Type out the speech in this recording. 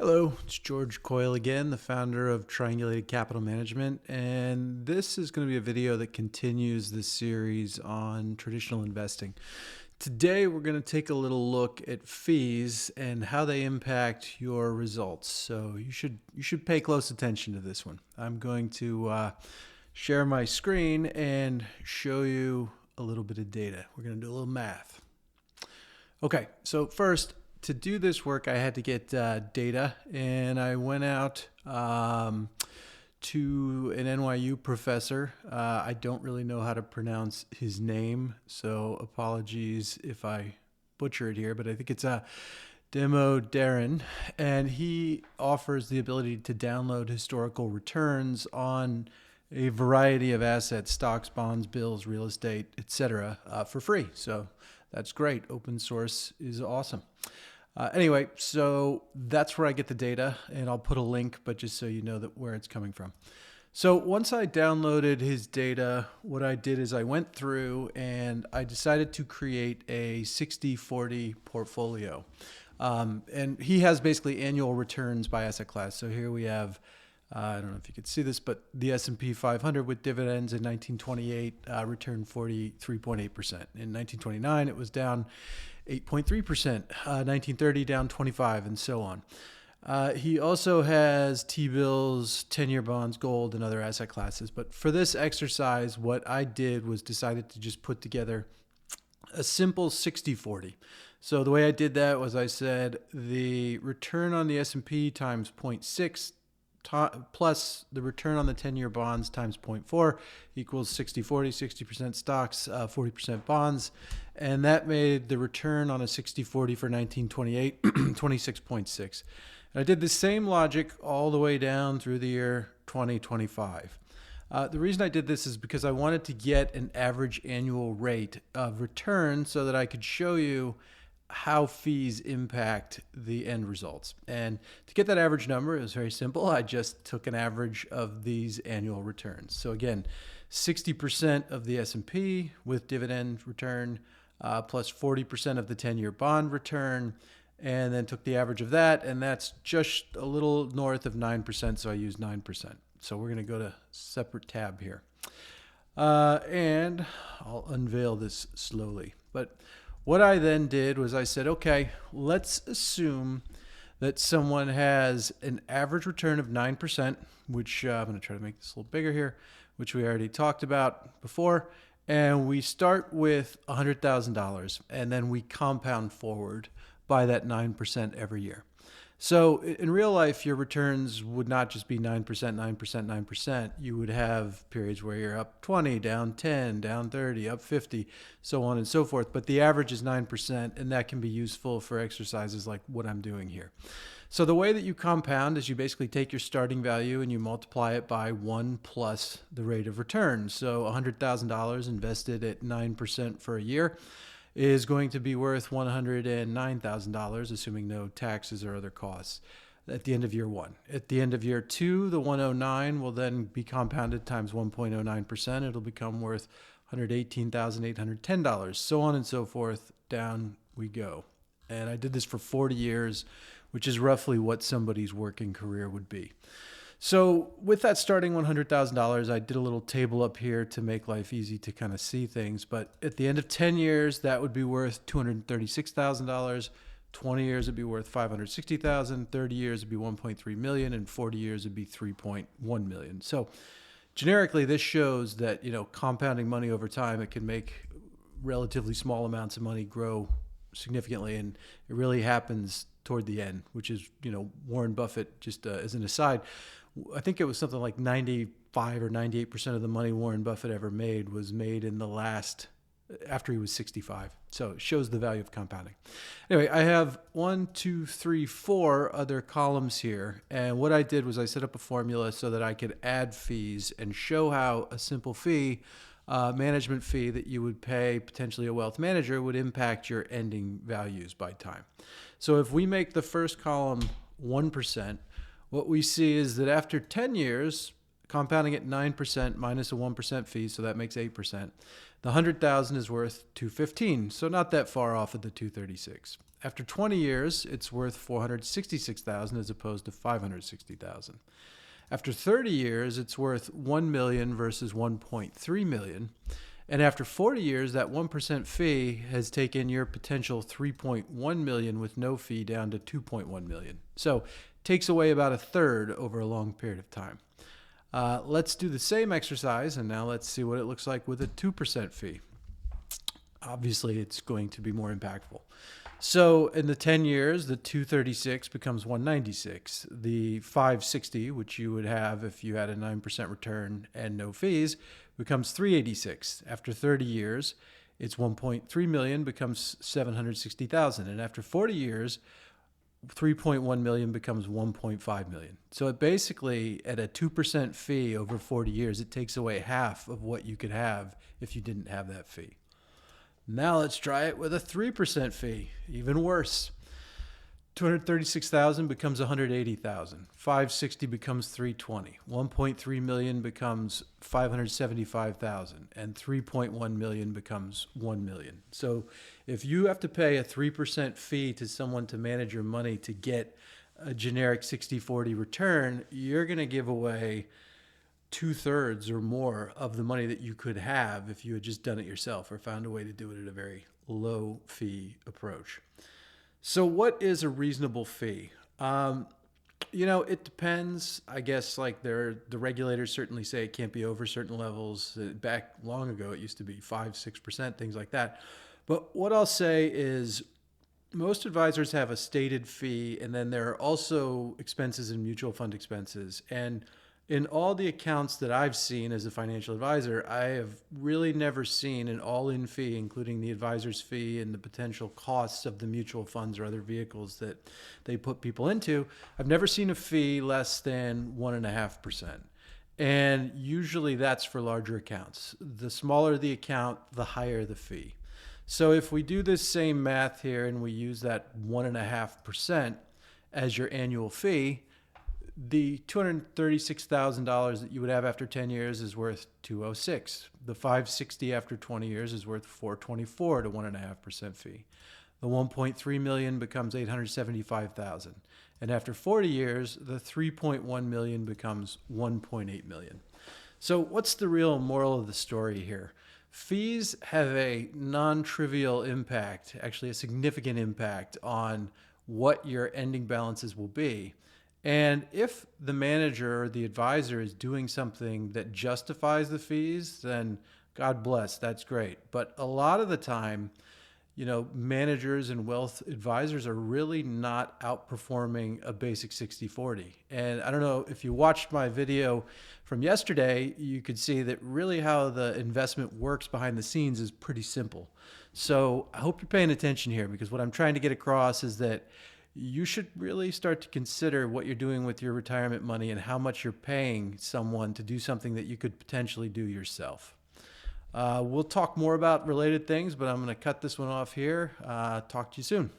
Hello, it's George Coyle again, the founder of Triangulated Capital Management, and this is going to be a video that continues the series on traditional investing. Today we're going to take a little look at fees and how they impact your results. So you should pay close attention to this one. I'm going to share my screen and show you a little bit of data. We're going to do a little math. Okay, so first, to do this work, I had to get data, and I went out to an NYU professor. I don't really know how to pronounce his name, so apologies if I butcher it here, but I think it's Demo Darren, and he offers the ability to download historical returns on a variety of assets, stocks, bonds, bills, real estate, etc., for free. So that's great. Open source is awesome. Anyway, so that's where I get the data, and I'll put a link, but just so you know where it's coming from. So once I downloaded his data, what I did is I went through and I decided to create a 60-40 portfolio. And he has basically annual returns by asset class. So here we have, I don't know if you could see this, but the S&P 500 with dividends in 1928 returned 43.8%. In 1929, it was down 8.3%, 1930 down 25, and so on. He also has T-bills, 10-year bonds, gold, and other asset classes. But for this exercise, what I did was decided to just put together a simple 60-40. So the way I did that was I said the return on the S&P times 0.6 plus the return on the 10-year bonds times 0.4 equals 60-40, 60% stocks, 40% bonds. And that made the return on a 60-40 for 1928 26.6. And I did the same logic all the way down through the year 2025. The reason I did this is because I wanted to get an average annual rate of return so that I could show you how fees impact the end results. And to get that average number, it was very simple. I just took an average of these annual returns. So again, 60% of the S&P with dividend return, plus 40% of the 10-year bond return, and then took the average of that, and that's just a little north of 9%, so I used 9%. So we're going to go to separate tab here. And I'll unveil this slowly. But what I then did was I said, okay, let's assume that someone has an average return of 9%, which I'm going to try to make this a little bigger here, which we already talked about before. And we start with $100,000, and then we compound forward by that 9% every year. So in real life, your returns would not just be 9%, 9%, 9%. You would have periods where you're up 20, down 10, down 30, up 50, so on and so forth. But the average is 9%, and that can be useful for exercises like what I'm doing here. So the way that you compound is you basically take your starting value and you multiply it by 1 plus the rate of return. So $100,000 invested at 9% for a year is going to be worth $109,000, assuming no taxes or other costs at the end of year one. At the end of year two, the 109 will then be compounded times 1.09%. It'll become worth $118,810, so on and so forth. Down we go. And I did this for 40 years, which is roughly what somebody's working career would be. So with that starting $100,000, I did a little table up here to make life easy to kind of see things. But at the end of 10 years, that would be worth $236,000. 20 years, it'd be worth $560,000. 30 years, it'd be $1.3 million. And 40 years, it'd be $3.1 million. So generically, this shows that, compounding money over time, it can make relatively small amounts of money grow significantly. And it really happens toward the end, which is, Warren Buffett, just as an aside, I think it was something like 95 or 98% of the money Warren Buffett ever made was made in after he was 65. So it shows the value of compounding. Anyway, I have 1, 2, 3, 4 other columns here. And what I did was I set up a formula so that I could add fees and show how a simple fee, management fee that you would pay potentially a wealth manager would impact your ending values by time. So if we make the first column 1%, what we see is that after 10 years, compounding at 9% minus a 1% fee, so that makes 8%, the 100,000 is worth 215, so not that far off of the 236. After 20 years, it's worth 466,000 as opposed to 560,000. After 30 years, it's worth 1 million versus 1.3 million. And after 40 years, that 1% fee has taken your potential 3.1 million with no fee down to 2.1 million. So takes away about a third over a long period of time. Let's do the same exercise, and now let's see what it looks like with a 2% fee. Obviously, it's going to be more impactful. So in the 10 years, the 236 becomes 196. The 560, which you would have if you had a 9% return and no fees, becomes 386. After 30 years, it's 1.3 million becomes 760,000. And after 40 years, 3.1 million becomes 1.5 million. So it basically, at a 2% fee over 40 years, it takes away half of what you could have if you didn't have that fee. Now let's try it with a 3% fee, even worse. 236,000 becomes 180,000. 560 becomes 320. 1.3 million becomes 575,000, and 3.1 million becomes 1 million. So if you have to pay a 3% fee to someone to manage your money to get a generic 60-40 return, you're going to give away 2/3 or more of the money that you could have if you had just done it yourself or found a way to do it at a very low fee approach. So what is a reasonable fee? It depends. I guess like the regulators certainly say it can't be over certain levels. Back long ago, it used to be 5-6%, things like that. But what I'll say is most advisors have a stated fee, and then there are also expenses and mutual fund expenses. And in all the accounts that I've seen as a financial advisor, I have really never seen an all-in fee, including the advisor's fee and the potential costs of the mutual funds or other vehicles that they put people into. I've never seen a fee less than 1.5%. And usually that's for larger accounts. The smaller the account, the higher the fee. So if we do this same math here and we use that 1.5% as your annual fee, the $236,000 that you would have after 10 years is worth 206. The 560 after 20 years is worth 424 to 1.5% fee. The 1.3 million becomes 875,000. And after 40 years, the 3.1 million becomes 1.8 million. So what's the real moral of the story here? Fees have a non-trivial impact, actually a significant impact on what your ending balances will be. And if the manager or the advisor is doing something that justifies the fees, then God bless, that's great. But a lot of the time, managers and wealth advisors are really not outperforming a basic 60-40. And I don't know if you watched my video from yesterday, you could see that really how the investment works behind the scenes is pretty simple. So I hope you're paying attention here, because what I'm trying to get across is that you should really start to consider what you're doing with your retirement money and how much you're paying someone to do something that you could potentially do yourself. We'll talk more about related things, but I'm going to cut this one off here. Talk to you soon.